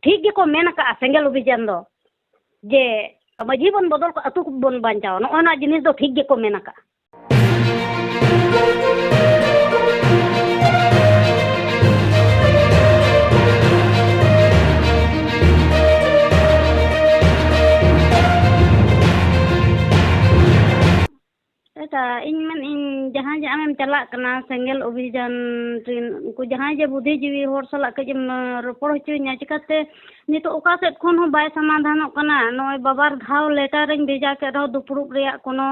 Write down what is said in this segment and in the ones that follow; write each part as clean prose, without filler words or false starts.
ठीक gecko main का सेंगल अभियान दो जे माझी बन बदल को अतु बन बांचाओ नोना जिनिस दो ठीक गेको मेन का इन जहाँ जहाँ चला सेंगल अभियान को जहाँ जे बुद्धिजीवी हर सला कजम रोपड़ होचुना चिकाते नित ओका सेद खन हो बाय समाधान नय बाबार धाव लेटर भेजा के रहो दुपुड़ुब रे कोनो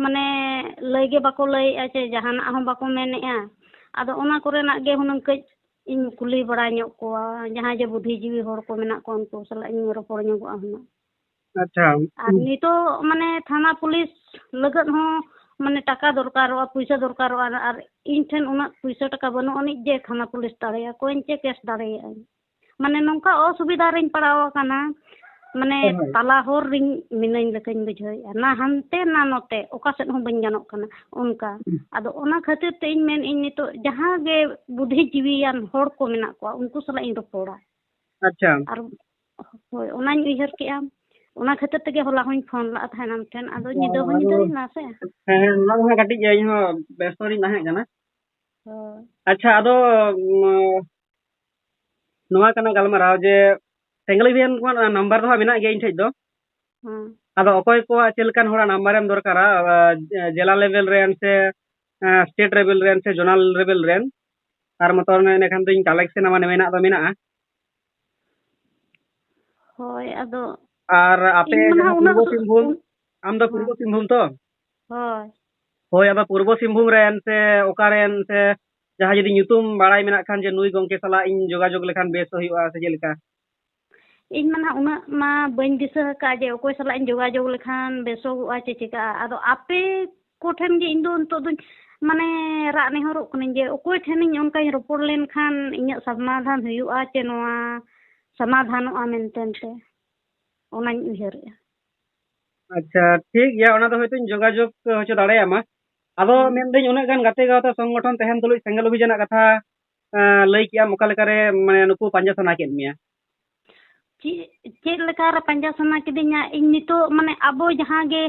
माने लैगे बाको लैया चे जहाना हो बाको मेनेआ आदो ओना कोरेना गे हुनंग कज इन कुली बड़ा ᱧᱚᱜ कोआ जहाँ जे बुद्धिजीवी हर को मेना को उनको सला इन रोपड़ ᱧᱚᱜᱚᱜᱼᱟ हुना अच्छा और नितो माने थाना पुलिस लगत हो माने टाका दरकार पैसा दरकार और इन ठेन उना पैसा टाका बनो अनिज जे थाना पुलिस दाड़ेया कोइन चे केस दाड़ेया माने नोंका असुविधा रिन पड़ाव काना माने ताला होर रिन मिनाइन लकन बुझाइया ना हनते ना नोते ओका सेद हो बन गानोक काना उनका आदो ओना खातिर ते इन मेन इन नितो जहां गे बुद्धिजीवीयान होर को मेना को उनको सला इन रोपड़ा अच्छा और होय ओनाñ उइहर केआ ओना खातिर तके होला होñ फोन ला थानाम ठेन आदो निदो होñ दरिना से हें ना हो काटी इ हो बेस्तोरी ना है जाना अच्छा आदो नोवा कना गलमाराव जे सेंगल अभियान को नंबर दो मेना गे इन ठेज दो आदो अकोय को चेलकान होड़ा नंबर एम दरकारा जिला लेवल रेन से स्टेट लेवल रेन से जोनल लेवल रेन आर मतोर ने खान तो कलेक्शन माने मेना दो मेना होय आदो और आपे पूर्व सिंहभूम आम दो पूर्व सिंहभूम तो होय होय अब पूर्व सिंहभूम रेन से ओकारेन से जहां जदी ᱧᱩᱛᱩᱢ बाड़ाय मेना खान जे नुई गंके सला इन जोगाजोग लेखान बेस होइआ से जेलका इन मना उना मा बन दिसा का जे ओकोय सला इन जोगाजोग लेखान बेसोगआ चे चिका आदो आपे कोठन जे इन दो तो माने रा नेहरो कने जे ओकोय ठेन उनका रोपड़ लेन खान इᱧ समाधान हुइआ चे नोआ समाधानोआ मेनतेनते ओनाñ उइहरया अच्छा ठीक गया ओना तो होयतो जोगाजोग होचो दाड़ेयामा आदो मेनदिन उना गान गाते गावता संगठन तहन तुलुज सेंगल अभियान कथा लई किया मोका लेकारे माने नुकु पांजा सना केद मिया चेद लेकारे पांजा सना केदिnya इन नितो माने अबो जहां गे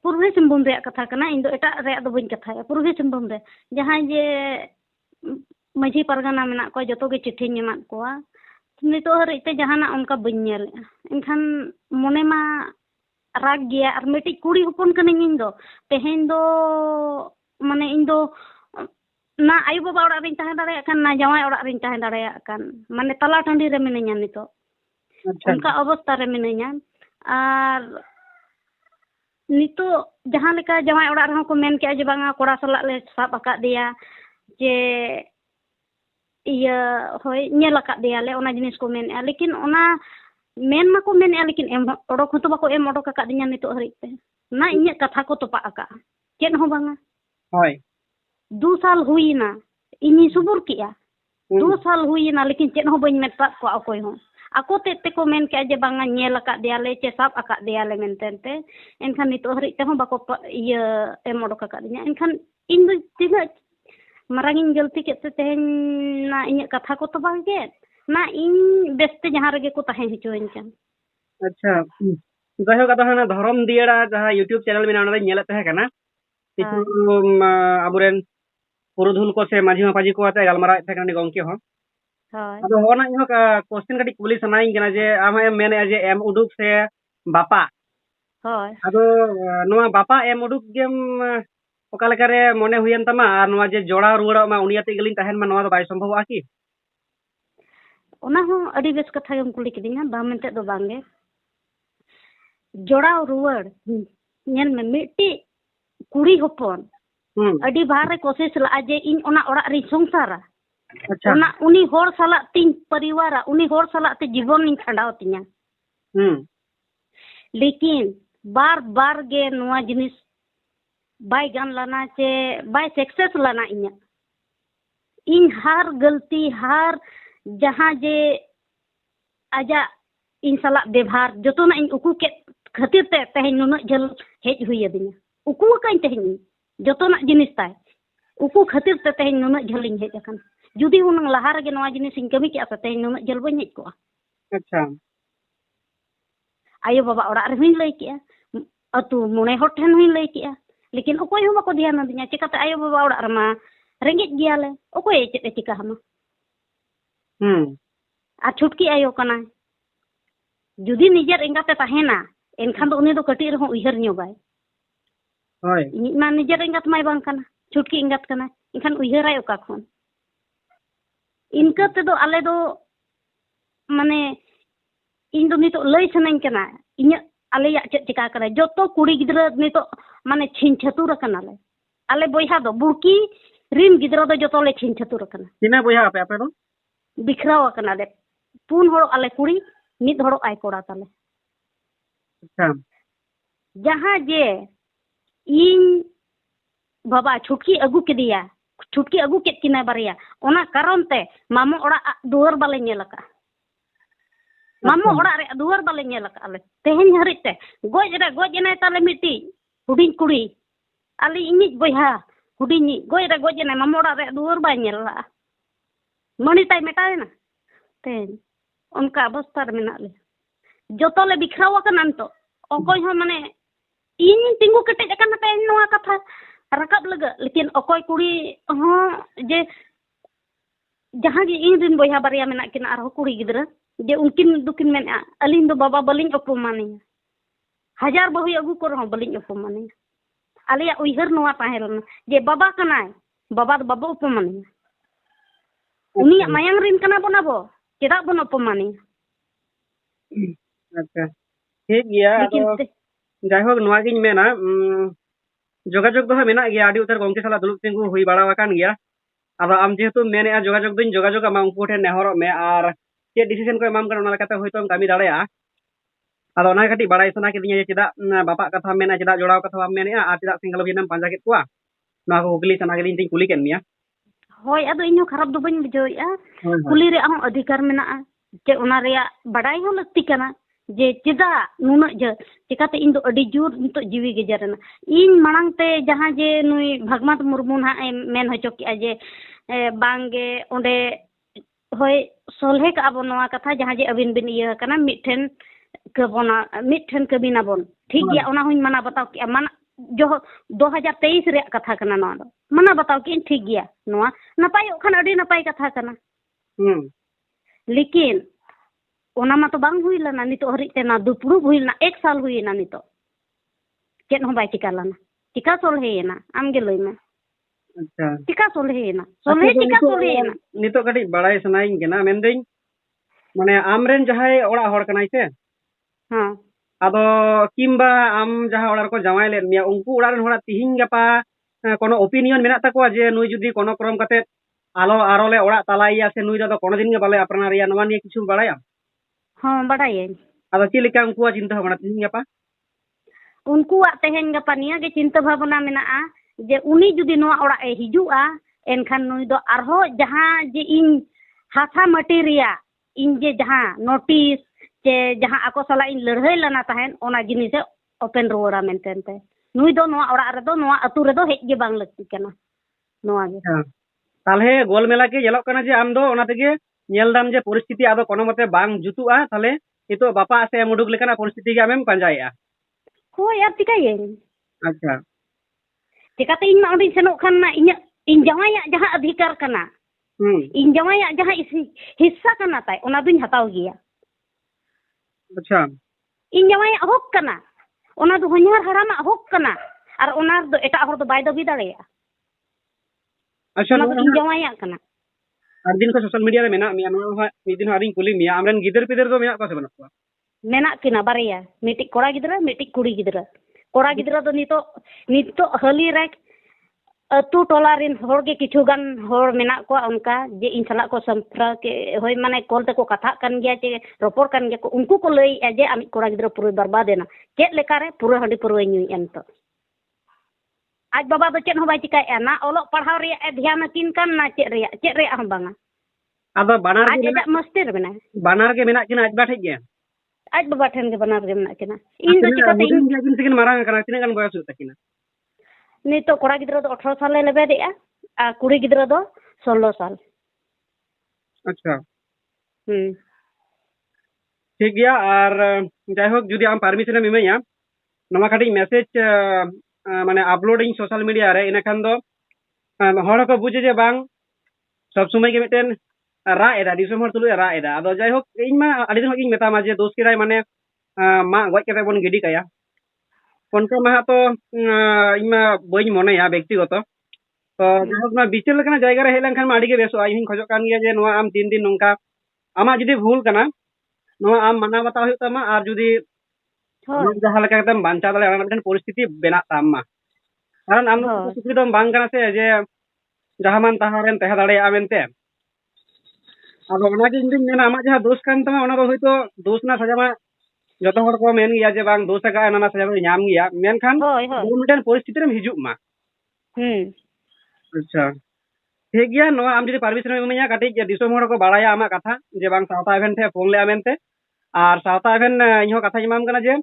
पूर्वी सिंहभूम रे कथा कना इन दो एटा रे दो बइन कथाया पूर्वी सिंहभूम रे जहां जे माझी परगना मेना को जतो गे चिट्ठी नेमात कोआ नितो हरिते जहाना उनका बन्यल इनखान मोने मा राग गया और मिट्टी कुड़ी हुपन कनिኝ इन दो तेहेन दो माने इन दो ना आयु बाबा ओड़ा रिन ताहे दाड़े कान ना जवाय ओड़ा रिन ताहे दाड़े कान माने तला टंडी रे मिनैया नितो उनका अवस्था रे मिनैया और नितो जहां लेका जवाय ओड़ा रहो को मेन के जे बांगा कोड़ा सला ले साब आका दिया जे इया होय नेल आका दिया ले ओना जिनिस को मेन लेकिन ओना मेन माको मेन लेकिन एम ओडोक हतो बाको एम ओडोक आका दिया नितो हरिते ना इᱧ कथा को तोपा आका चेन हो बांगा होय 2 साल हुईना इनी सुबुर किया 2 साल हुईना लेकिन चेन हो बइन मेता को अकोय हो ako te ko men ke je banga nyel akak dia le che sap akak dia le mentente enkan nitu hari te hon bako iya emodok akak dia enkan in do tiga marangin jalti ke te tehen na inya katha ko to bangke na in beste jahan rege ko tahen hicoin kan अच्छा जाय हो कथा ना धरम दिएड़ा जहां YouTube channel में ना नेला तहे kana itu aburen पुरुधुल को से माझी मापाजी को आते गलमारा थे kana गंके हो अदो होना इहो का क्वेश्चन कटी कुली सनाई कना जे आम मेने जे एम उडुक से बापा होय अदो नोआ बापा एम उडुक गेम ओका लेकारे मने हुयन तमा आर नोआ जे जोड़ा रुड़ा मा उनियाते गलिन तहन मा नोआ दो बाय संभव आकी ओना हो अडी बेस कथा गम कुली किदिना बा मेनते दो बांगे जोड़ा रुवड़ नेल में मिट्टी कुड़ी होपन अडी बाहर रे कोशिश ला जे इन ओना ओड़ा रि संसारा अच्छा ओना उनी होर साला तीन परिवारा उनी होर साला ते जीवन नी खंडाव तिया लेकिन बार बार गे नोआ जिनिस बाय गान लाना चे बाय सक्सेस लाना इnya इन हार गलती हार जहां जे आजा इन साला व्यवहार जतो ना इन उकू के खातिर ते तहे नुना जल हेज हुई दिना उकू काइन तहे जतो ना जिनिस ताय उकू खातिर ते तहे नुना जलिन हेज अकन जुदी उन लहार गे नोआ जिनिस इन कमी के आते नुना जल बन हेज को अच्छा आयो बाबा ओड़ा रे लई किया अतु मोने हर ठेन हुई लई किया लेकिन अकोय हो बाको ध्यान दिया चिकाते आयो बाबा ओड़ा रमा रेंगेज गियाले अकोय चेत चिका हमा आ छुटकी आयो कना जुदी निजर एंगाते तहेना एनखान दो उनी दो कटी रहो उइहर न्योगाय होय ᱤᱧ ᱢᱟ ᱱᱤᱡᱮᱨ ᱮᱸᱜᱟᱛ ᱢᱟᱭ ᱵᱟᱝ ᱠᱟᱱᱟ ᱪᱷᱩᱴᱠᱤ ᱮᱸᱜᱟᱛ ᱠᱟᱱᱟ ᱮᱱᱠᱷᱟᱱ ᱩᱭᱦᱟᱹᱨᱟᱭ ᱚᱠᱟ ᱠᱷᱚᱱ ᱤᱱᱠᱟᱹ ᱛᱮᱫᱚ ᱟᱞᱮ ᱫᱚ ᱢᱟᱱᱮ ᱤᱧ ᱫᱚ ᱱᱤᱛᱚᱜ ᱞᱟᱹᱭ ᱥᱟᱱᱟᱧ ᱠᱟᱱᱟ ᱤᱧᱟᱹᱜ ᱟᱞᱮᱭᱟᱜ ᱪᱮᱫ ᱪᱤᱠᱟ ᱠᱟᱱᱟ ᱡᱚᱛᱚ ᱠᱩᱲᱤ ᱜᱤᱫᱽᱨᱟᱹ ᱱᱤᱛᱚᱜ ᱢᱟᱱᱮ ᱪᱷᱤᱱ ᱪᱷᱟᱹᱛᱩᱨ ᱟᱠᱟᱱᱟᱞᱮ ᱟᱞᱮ ᱵᱚᱭᱦᱟ ᱫᱚ ᱵᱩᱲᱠᱤ ᱨᱤᱱ ᱜᱤᱫᱽᱨᱟᱹ ᱫᱚ ᱡᱚᱛᱚ ᱞᱮ ᱪᱷᱤᱱ ᱪᱷᱟᱹᱛᱩᱨ ᱟᱠᱟᱱᱟ ᱛᱤᱱᱟᱹᱜ ᱵᱚᱭᱦᱟ ᱟᱯᱮ ᱫᱚ ᱵᱤᱠᱷᱨᱟᱣ ᱟᱠᱟᱱᱟᱞᱮ 4 ᱦᱚᱲ ᱟᱞᱮ ᱠᱩᱲᱤ ᱢᱤᱫ ᱦᱚᱲ ᱟᱭ ᱠᱚᱲᱟ ᱛᱟᱞᱮ अच्छा ᱡᱟᱦᱟᱸ ᱡᱮ ᱤᱧ बाबा छुटकी अगू किदिया छुटकी अगू केत किना बारिया ओना कारण ते मामो ओड़ा दुआर बाले नेलका मामो ओड़ा रे दुआर बाले नेलका आले तेहेन हरिते गोज एना ताले मिटी हुडिन कुड़ी आली इनिज बयहा हुडिनी गोज एना मामो ओड़ा रे दुआर बाय नेला मणि ताई मेटायना तेन उनका अवस्था रे मेना ले जतो ले बिखराव कना तो अकोय हो माने इन तिंगु केटे कना ते नोआ कथा रकब लगा लेकिन अकोय कुड़ी हो जे जहां जे इन दिन बयहा बारिया मेना किना आरो कुड़ी गिद्रा जे उनकिन दुकिन मेना अलिन दो बाबा बलिन अपमानी हजार बहु अगू को रहो बलिन अपमानी आलिया उइहर नोआ ताहेरन जे बाबा कनाय बाबा दो बाबा अपमानी उनी मायांग रिन कना बना बो केदा बन अपमानी अच्छा ठीक गया लेकिन जायहोक नोआ गिन मेना जोगाजोग दो मेना गया आडी उतर गोंके साला दुलुप तिंगु हुई बाड़ा वाकान गया अब आम जेहेतु मेने जोगाजोग दिन जोगाजोग मा उनको ठे नेहरो में आर चे डिसीजन को एमाम कन ओना लकाते होयतो कामी दाड़ेया आदो ओना कटी बाड़ाय सना के दिया चेदा बापा कथा मेना चेदा जोड़ाव कथा बाम मेने आ चेदा सिंगल बिनम पांजा के कुआ नोआ को हुगली सना के दिन तिं कुली केन मिया होय अदो इनो खराब दो बन बुझोया कुली रे हो अधिकार मेना चे ओना रेया बाड़ाय हो लगती कना जे चेदा नुना जे चिकाते इन दो अडी जोर नितो जीवी गेजरना इन मांग ते जहां जे नुई भगवंत मुर्मू ना मेन हचो किया जे बांगे ओंडे होय सोलहे का अब नोआ कथा जहां जे अबिन बिन इया कना मिठेन कबिना बोन ठीक गया ओना हुन मना बताओ कि मना जो 2023 रे कथा कना नोआ दो मना बताओ कि ठीक गया नोआ नपाय ओखन अडी नपाय कथा कना लेकिन ओना मा तो बांग हुई लना नितो हरि ते ना दुपुरु हुई ना 1 साल हुई ना नितो चेत हो बाय चिका लना चिका सोलहे ना आम गे लई में अच्छा चिका सोलहे ना सोलहे चिका सोलहे ना नितो कटी बाड़ाय सनाइन केना मेनदिन माने आमरेन जहाय ओड़ा हड़ कनाय से हां आदो किंबा आम जहां ओड़ा को जावाय ले मिया उनको ओड़ा रन होड़ा तिहिन गपा कोनो ओपिनियन मेना ताको जे नुई जुदी कोनो क्रम कते आलो आरोले ओड़ा तलाइया से नुई दो कोनो दिन गे बाले अपना रिया नवा निये किछु बाड़ाया हां बाड़ाय आदो चिलिका उनको चिंता भावना तिहिन गपा उनको तेहेन गपा निया गे चिंता भावना मेना जे उनी जुदी नोआ ओड़ा ए हिजुआ एनखान नुई दो आरहो जहां जे इन हाथा मटी रिया इन जे जहां नोटिस जे जहां आको सला इन लड़हई लना तहन ओना जिनिस ओपन रोड़ा मेंटेनते नुई दो नोआ ओड़ा रे दो नोआ अतु रे दो हेज गे बांग लगती कना नोआ गे ताले गोल मेला के जेलो कना जे आम दो ओना तेगे नेल दाम जे परिस्थिति आदो कोनो मते बांग जुतुआ ताले इतो बापा से मुडुक लेकना परिस्थिति के आमेम पांजाया हो यार चिकाये अच्छा चिकाते इन मा ओडी सेनो खान ना इन जवाया जहां अधिकार कना इन जवाया जहां हिस्सा कना ताई ओना दुन हताव गिया अच्छा इन जवाया हक कना ओना दो हन्यार हरामा हक कना और ओना दो एटा हर दो बाय दो बि दाड़ेया अच्छा ओना दो इन जवाया कना और दिन को सोशल मीडिया रे मेना मिया नो मिद दिन हरिन कुली मिया आमरन गिदर पिदर दो मेना को से बना को मेना किना बारिया मिटी कोड़ा गिदरा मिटी कुड़ी गिदरा कोड़ा गिदरा दो नितो हली रे अतु टोला रिन होर गे किछु गान होर मेना को उनका जे इन सला को संफ्रा के होय माने कॉल ते को कथा कन गया जे रोपोर कन गया को उनको को लई जे आमी कोड़ा गिदरा पूरा बर्बाद देना चेत लेका रे पूरा हंडी पूरा न्यूई एंतो आज बाबा दो चेत हो बाय चिकाय ना ओलो पढ़ाव रे ध्यान किन कन ना चेत रे हम बांगा आदो बानार आज एटा मस्ती रे बानार के मेना किना आज बाठे गया आज बाबा ठन के बनार गे मेना किना इन दो चिकाते इन सिकिन मारांग कना तिना गान बयस तकिना नितो कोड़ा गिदरा दो 18 साल लेबे देआ आ कुड़ी गिदरा दो 16 साल अच्छा ठीक गया और जायहोक जुदी आम परमिशन इमाया नवा काटी मैसेज माने अपलोडिंग सोशल मीडिया रे इना खान दो हर को बुझे जे बांग सब समय के मिटेन रा एदा दिसम हर तुलु रा एदा आदो जायहोक इन मा आदि दिन हगिन मेता माजे दोस्त किराय माने मा गज कते बन गिडी काया कोनका मा तो इन मा बई मनेया व्यक्तिगत तो जायहोक ना बिचल लकना जायगा रे हेलन खान मा आदि के बेसो इन खजो कान गया जे नवा आम 3 दिन नंका आमा जुदी भूल कना नवा आम माना बता हुई तमा और जुदी जहाँ लेका एकदम बांचा दाले अना मिटन परिस्थिति बेना तामा कारण आम सुखी दम बांग कना से जे जहाँ मान तहारेन तह दाड़े आमेनते अब ओना के इंदिन मेना आमा जहाँ दोष कान तमा ओना दो होइतो दोष ना सजा मा जतो हर को मेन गया जे बांग दोष का ना सजा में नाम गया मेन खान मिटन परिस्थिति रे हिजुक मा अच्छा ठीक गया नो आम जुदी परमिशन इमाया काटी जे दिसोम हर को बाड़ाया आमा कथा जे बांग सावता इवेंट थे फोन ले आमेनते और सावता इवेंट इहो कथा इमाम कना जे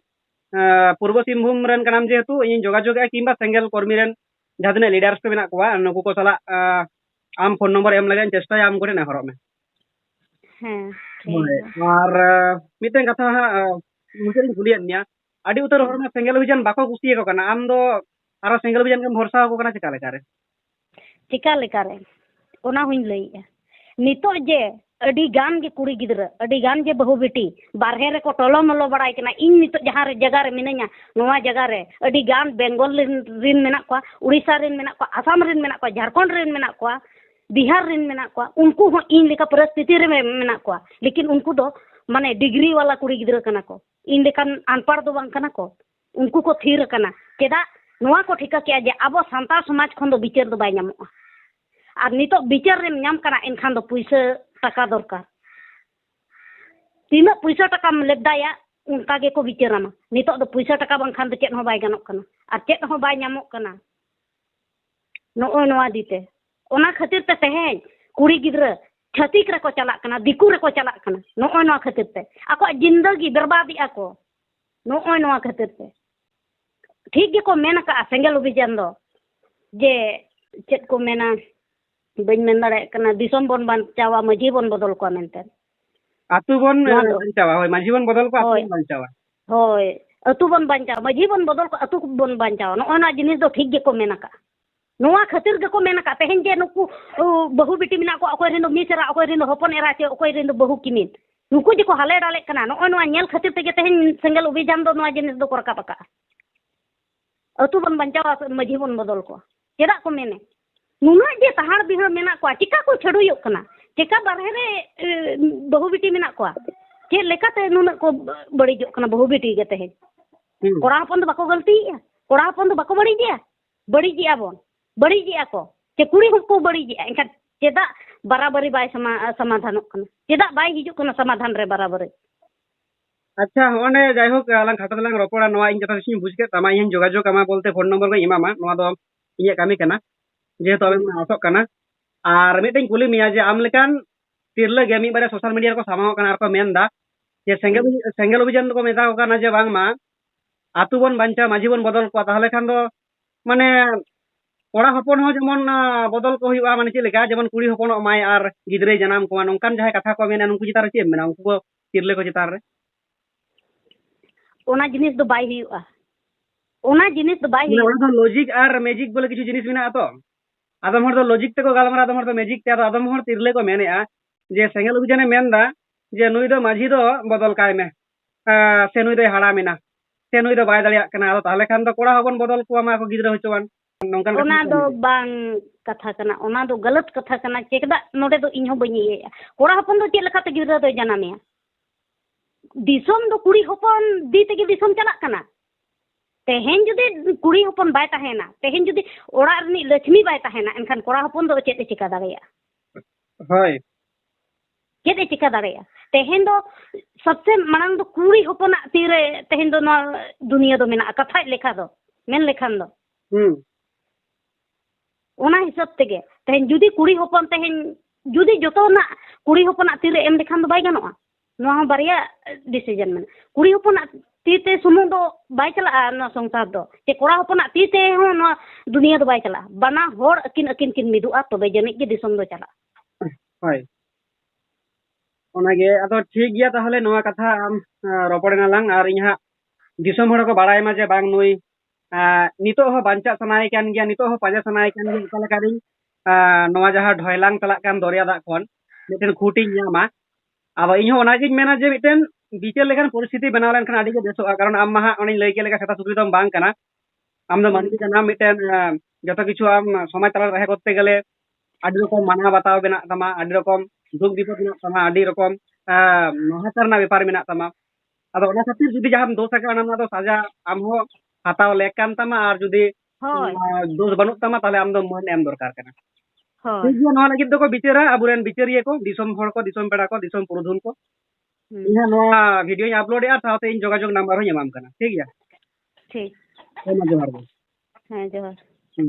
पूर्व सिंहभूम रेन कनाम जेहेतु इन जोगाजोग किंबा सेंगेल कर्मी रेन जहाँ दिन लीडर्स को मेना कोवा नुकु को सला आम फोन नंबर एम लगे चेष्टा आम को नेहर में और मिटेन कथा मुझे कुलियनिया अड़ी उतर हर में सेंगेल अभियान बाको कुसिए को कना आम दो आरो सेंगेल अभियान के भरोसा को कना चिका लेका रे ओना हुइन लइया नितो जे अडी गान के कुड़ी गिदरा अडी गान जे बहु बेटी बारहे रे को टोलो मलो बड़ाई कना इन नितो जहां रे जगह रे मिनया नोवा जगह रे अडी गान बेंगल रिन मेना को उड़ीसा रिन मेना को आसाम रिन मेना को झारखंड रिन मेना को बिहार रिन मेना को उनको हो इन लेका परिस्थिति रे मेना को लेकिन उनको दो माने डिग्री वाला कुड़ी गिदरा कना को इन लेकान अनपढ़ दो बांग कना को उनको को थीर कना केदा नोवा को ठिका किया जे अब सांता समाज खन दो बिचार दो बाय नामो और नितो बिचार रे नाम कना इनखान दो पैसा टाका दरकार तीना पैसा टाका लेबदाया उनका के को बिचारामा नितो दो पैसा टाका बांखान दो चेत हो बाय गानोक कना और चेत हो बाय नामोक कना नोआ दीते ओना खातिर ते तेहें कुड़ी गिदरा छतिक रे को चला कना दिकू रे को चला कना नोआ खातिर ते आको जिंदगी बर्बादी आको नोआ खातिर ते ठीक गे को मेना का सेंगेल अभियान दो जे चेत को मेना बन मेन दाड़े कना दिसम बन बांचावा मजी बन बदल को मेनते आतु बन बांचावा होय मजी बन बदल को आतु बन बांचावा होय अतु बन बांचावा मजी बन बदल को अतु बन बांचावा नोना जिनिस दो ठीक गे को मेना का नोआ खातिर गे को मेना का तेहेन जे नुकु बहु बेटी मिना को अकोय रेन मिसरा अकोय रेन हपन एरा चे अकोय रेन बहु किमिन नुकु जे को हाले डाले कना नोआ नेल खातिर ते तेहेन सेंगेल अभियान दो नोआ जिनिस दो को रका पका अतु बन बांचावा मजी बन बदल को चेदा को मेने नुना जे तहाड़ बिहड़ मेना को चिका को छड़ुयो कना चिका बारहे रे बहु बेटी मेना को चे लेकाते नुना को बड़ी जो कना बहु बेटी गते है कोड़ा हपन दो बाको गलती है कोड़ा हपन दो बाको बड़ी दिया बड़ी जिया बोन बड़ी जिया को चे कुड़ी को बड़ी जिया इनका चेदा बराबरी बाय समाधान कना चेदा बाय हिजु कना समाधान रे बराबरी अच्छा होने जायहोक आलांग खाता दलांग रोपड़ा नवा इन जता सिम बुझ के तमा इन जोगाजोग कमा बोलते फोन नंबर को इमामा नवा दो इया कामी कना जे तो अबे आसोक कना और मिटेन कुली मिया जे आम लेकान तिरले गेमी बारे सोशल मीडिया को सामाव कना आर को मेनदा जे सेंगेल अभियान को मेता को कना जे बांग मा आतु बन बांचा माझी बन बदल को ताहले खान दो माने कोड़ा हपन हो जेमन बदल को हुआ माने चेलेका जेमन कुड़ी हपन माय आर गिदरे जनाम को नोंकान जहां कथा को मेना उनको चितार चे मेना उनको तिरले को चितार रे ओना जिनिस दो बाय हुआ ओना जिनिस दो बाय हुआ लॉजिक और मैजिक बोले किछु जिनिस मेना तो आदम हर दो लॉजिक ते को गालमरा आदम हर दो मैजिक ते आदम हर तिरले को मेनेआ जे सेंगेल अभियान मेनदा जे नुई दो माझी दो बदल काय में से नुई दो हाड़ा मेना से नुई दो बाय दालिया कना आदो ताले खान दो कोड़ा हबन बदल को मा को गिदरा होचवान नोंकान ओना दो बांग कथा कना ओना दो गलत कथा कना चेकदा नोडे दो इन्हो बनी कोड़ा हपन दो चेल लखाते गिदरा दो जनामिया दिसोम दो कुड़ी हपन दी तेगे दिसोम चला कना तेहेन जुदी कुड़ी हपन बाय ताहेना तेहेन जुदी ओड़ा रनी लक्ष्मी बाय ताहेना एनखान कोड़ा हपन दो चेते चिका दाड़ेया होय चेते चिका दाड़ेया तेहेन दो सबसे मांग दो कुड़ी हपना तीरे तेहेन दो ना दुनिया दो मेना कथा लेखा दो मेन लेखान दो ओना हिसाब तेगे तेहेन जुदी कुड़ी हपन तेहेन जुदी जतो ना कुड़ी हपना तीरे एम लेखान दो बाय गानोआ नोआ बारिया डिसीजन में कुड़ी हपना तीते सुमुंग दो बाय चला ना संसार दो ते कोड़ा हपना तीते हो ना दुनिया दो बाय चला बना होड़ अकिन किन मिदुआ तबे जनिक के दिसम दो चला हाय ᱚᱱᱟᱜᱮ ᱟᱫᱚ ᱴᱷᱤक ᱜᱮᱭᱟ ᱛᱟᱦᱚᱞᱮ ᱱᱚᱣᱟ ᱠᱟᱛᱷᱟ ᱟᱢ ᱨᱚᱯᱚᱲᱮᱱᱟ ᱞᱟᱝ ᱟᱨ ᱤᱧ ᱦᱟᱸᱜ ᱫᱤᱥᱚᱢ ᱦᱚᱲ ᱠᱚ ᱵᱟᱲᱟᱭ ᱢᱟ ᱡᱮ ᱵᱟᱝ ᱱᱩᱭ ᱱᱤᱛᱚᱜ ᱦᱚᱸ ᱵᱟᱧᱪᱟᱜ ᱥᱟᱱᱟᱭᱮ ᱠᱟᱱ ᱜᱮᱭᱟ, ᱱᱤᱛᱚᱜ ᱦᱚᱸ ᱯᱟᱸᱡᱟ ᱥᱟᱱᱟᱭᱮ ᱠᱟᱱ ᱜᱮᱭᱟ ᱚᱠᱟ ᱞᱮᱠᱟᱨᱤᱧ ᱱᱚᱣᱟ ᱡᱟᱦᱟᱸ ᱰᱷᱚᱭᱞᱟᱝ ᱪᱟᱞᱟᱜ ᱠᱟᱱ ᱫᱚᱨᱭᱟ ᱫᱟᱜ ᱠᱷᱚᱱ ᱢᱤᱫᱴᱮᱱ ᱠᱷᱩᱸᱴᱤᱧ ᱧᱟᱢᱟ। ᱟᱫᱚ ᱤᱧᱦᱚᱸ ᱚᱱᱟᱜᱤᱧ ᱢᱮᱱᱟ ᱡᱮ ᱢᱤᱫᱴᱮᱱ ᱵᱤᱪᱟᱹᱨ ᱞᱮᱠᱟᱱ ᱯᱚᱨᱤᱥᱛᱷᱤᱛᱤ ᱵᱮᱱᱟᱣ ᱞᱮᱱᱠᱷᱟन ᱟᱹᱰᱤ ᱜᱮ ᱵᱮᱥᱚᱜᱼᱟ। ᱠᱟᱨᱚᱱ ᱟᱢ ᱢᱟ ᱦᱟᱸᱜ ᱚᱱᱮᱧ ᱞᱟᱹᱭ ᱠᱮᱫ ᱞᱮᱠᱟ ᱥᱮᱛᱟ ᱥᱩᱠᱨᱤ ᱫᱚᱢ ᱵᱟᱝ ᱠᱟᱱᱟ। ᱟᱢ ᱫᱚ ᱢᱟᱹᱱᱢᱤ ᱠᱟᱱᱟᱢ, ᱢᱤᱫᱴᱮᱱ ᱡᱚᱛᱚ ᱠᱤᱪᱷᱩ ᱟᱢ ᱥᱚᱢᱟᱡᱽ ᱛᱟᱞᱟᱨᱮ ᱛᱟᱦᱮᱸ ᱠᱚᱨᱛᱮ ᱜᱮᱞᱮ ᱟᱹᱰᱤ ᱨᱚᱠᱚᱢ ᱢᱟᱱᱟᱣ ᱵᱟᱛᱟᱣ ᱢᱮᱱᱟᱜ ᱛᱟᱢᱟ, ᱟᱹᱰᱤ ᱨᱚᱠᱚᱢ ᱫᱩᱠ ᱵᱤᱯᱚᱫ ᱢᱮᱱᱟᱜ ᱛᱟᱢᱟ, ᱟᱹᱰᱤ ᱨᱚᱠᱚᱢ ᱱᱟᱦᱟᱪᱟᱨ ᱨᱮᱱᱟᱜ ᱵᱮᱯᱟর ᱢᱮᱱᱟᱜ ᱛᱟᱢᱟ। ᱟᱫᱚ ᱚᱱᱟ ᱠᱷᱟᱹᱛᱤᱨ ᱡᱩᱫᱤ ᱡᱟᱦᱟᱸᱢ ᱫᱳষ ᱟᱠᱟᱫᱟ ᱚᱱᱟ ᱨᱮᱱᱟᱜ ᱫᱚ ᱥᱟᱡᱟ ᱟᱢ ᱦᱚᱸ ᱦᱟᱛᱟᱣ ᱞᱮᱠ ᱠᱟᱱ ᱛᱟᱢᱟ, ᱟᱨ ᱡᱩᱫᱤ ᱦᱳᱭ ᱫᱳষ ᱵᱟᱹᱱᱩᱜ ᱛᱟᱢᱟ ᱛᱟᱦᱞᱮ ᱟᱢ ᱫᱚ ᱢᱟᱹᱱ ᱮᱢ ᱫᱚᱨᱠᱟর ᱠᱟᱱᱟ। ᱦᱳᱭ ᱴᱷᱤक ᱜᱮᱭᱟ, ᱱᱚᱣᱟ ᱞᱟᱹᱜᱤᱫ ᱫᱚᱠᱚ ᱵᱤᱪᱟᱹᱨᱟ ᱟᱵᱚᱨᱮᱱ ᱵᱤᱪᱟᱹᱨᱤᱭᱟᱹ ᱠᱚ, ᱫᱤᱥᱚᱢ ᱦᱚᱲ ᱠᱚ, ᱫᱤᱥᱚᱢ ᱯᱮᱲᱟ ᱠᱚ, ᱫᱤᱥᱚᱢ ᱯᱩᱨᱩᱫᱷᱩᱞ ᱠᱚ। ᱤᱧ ᱦᱟᱸᱜ ᱱᱚᱣᱟ ᱵᱷᱤᱰᱤᱭᱳᱧ ᱟᱯᱞᱳᱰᱮᱜᱼᱟ, ᱥᱟᱶᱛᱮ ᱤᱧ ᱡᱳᱜᱟᱡᱳᱜᱽ ᱱᱟᱢᱵᱟᱨ ᱦᱚᱸᱧ ᱮᱢᱟᱢ ᱠᱟᱱᱟ। ᱴᱷᱤक ᱜᱮᱭᱟ? ᱴᱷᱤᱠ। ᱦᱮᱸ ᱢᱟ ᱡᱚᱦᱟᱨ ᱜᱮ। ᱦᱮᱸ ᱡᱚᱦᱟᱨ। ᱦᱩᱸ।